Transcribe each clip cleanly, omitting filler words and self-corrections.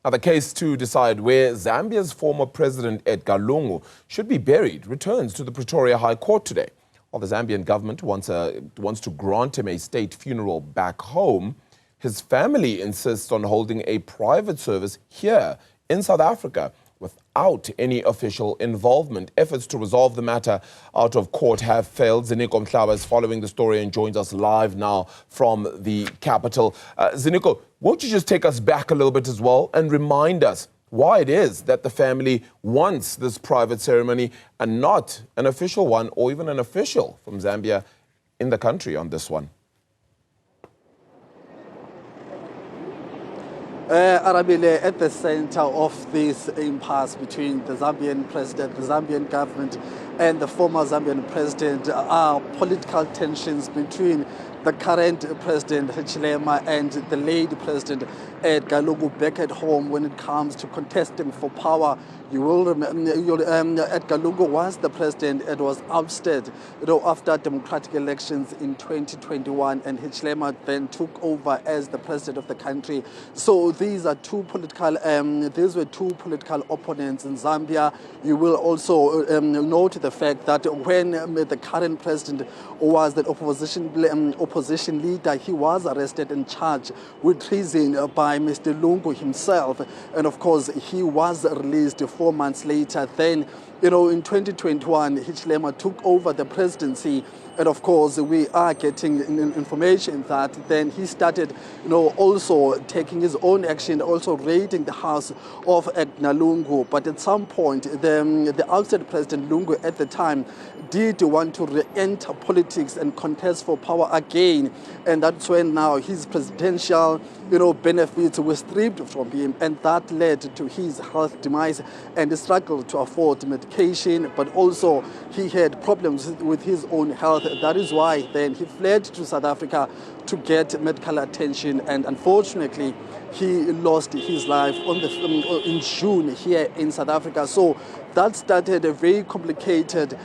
Now, the case to decide where Zambia's former president Edgar Lungu should be buried returns to the Pretoria High Court today. While the Zambian government wants to grant him a state funeral back home, his family insists on holding a private service here in South Africa without any official involvement. Efforts to resolve the matter out of court have failed. Ziniko Mhlaba is following the story and joins us live now from the capital. Ziniko, won't you just take us back a little bit as well and remind us why it is that the family wants this private ceremony and not an official one or even an official from Zambia in the country on this one? Arabile, at the center of this impasse between the Zambian president, the Zambian government, and the former Zambian president are political tensions between the current president, Mhlaba, and the late president, Edgar Lungu, back at home when it comes to contesting for power. You will remember, Edgar Lungu was the president and was ousted after democratic elections in 2021, and Mhlaba then took over as the president of the country. So these were two political opponents in Zambia. You will also note the fact that when the current president was the opposition leader, he was arrested and charged with treason by Mr. Lungu himself, and of course he was released 4 months later. Then, in 2021, Mhlaba took over the presidency, and of course we are getting information that then he started, also taking his own action, also raiding the house of Edgar Lungu. But at some point, the ousted President Lungu at the time did want to re-enter politics and contest for power again, and that's when now his presidential, benefits were stripped from him, and that led to his health demise and the struggle to afford medication. But also he had problems with his own health. That is why then he fled to South Africa to get medical attention, and unfortunately he lost his life in June here in South Africa. So that started a very complicated,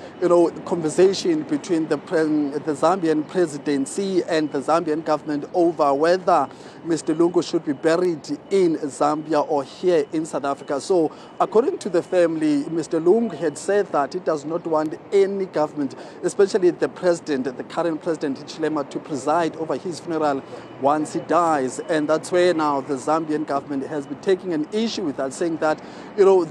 conversation between the Zambian presidency and the Zambian government over whether Mr. Lungu should be buried in Zambia or here in South Africa. So according to the family, Mr. Lungu had said that he does not want any government, especially the president, the current president Mhlaba, to preside over his funeral once he dies. And that's where now the Zambian government has been taking an issue with that, saying that,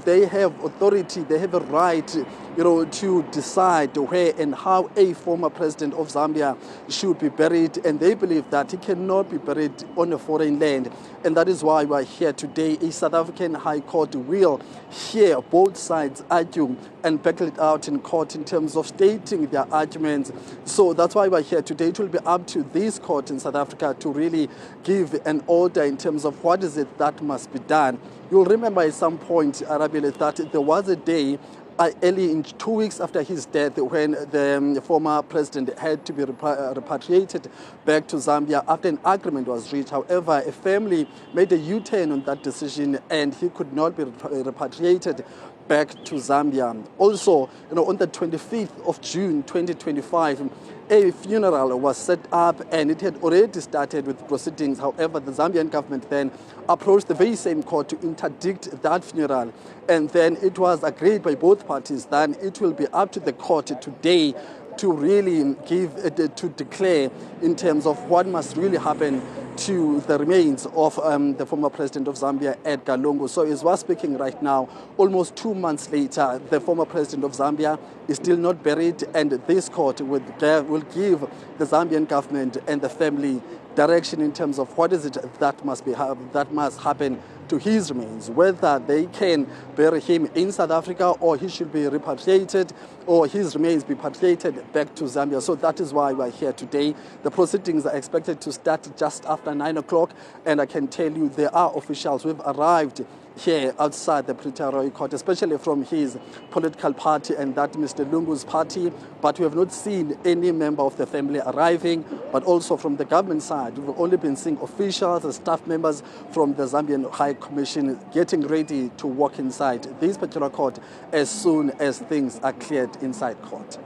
they have authority, they have a right, to decide where and how a former president of Zambia should be buried, and they believe that he cannot be buried on a foreign land. And that is why we are here today. A South African High Court will hear both sides argue and battle it out in court in terms of stating their arguments. So that's why we are here today. It will be up to this court in South Africa to really give an order in terms of what is it that must be done. You'll remember at some point, Arabile, that there was a day early in 2 weeks after his death when the former president had to be repatriated back to Zambia after an agreement was reached. However, a family made a U-turn on that decision and he could not be repatriated back to Zambia. Also, on the 25th of June 2025, a funeral was set up and it had already started with proceedings. However, the Zambian government then approached the very same court to interdict that funeral. And then it was agreed by both parties that it will be up to the court today to really to declare in terms of what must really happen to the remains of the former president of Zambia, Edgar Lungu. So as we're speaking right now, almost 2 months later, the former president of Zambia is still not buried, and this court will give the Zambian government and the family direction in terms of what is it that must happen to his remains, whether they can bury him in South Africa or he should be repatriated or his remains be repatriated back to Zambia. So that is why we're here today. The proceedings are expected to start just after 9 o'clock, and I can tell you there are officials who have arrived here outside the Pretoria High Court, especially from his political party and that Mr. Lungu's party, but we have not seen any member of the family arriving. But also from the government side, we've only been seeing officials and staff members from the Zambian High Commission getting ready to walk inside this particular court as soon as things are cleared inside court.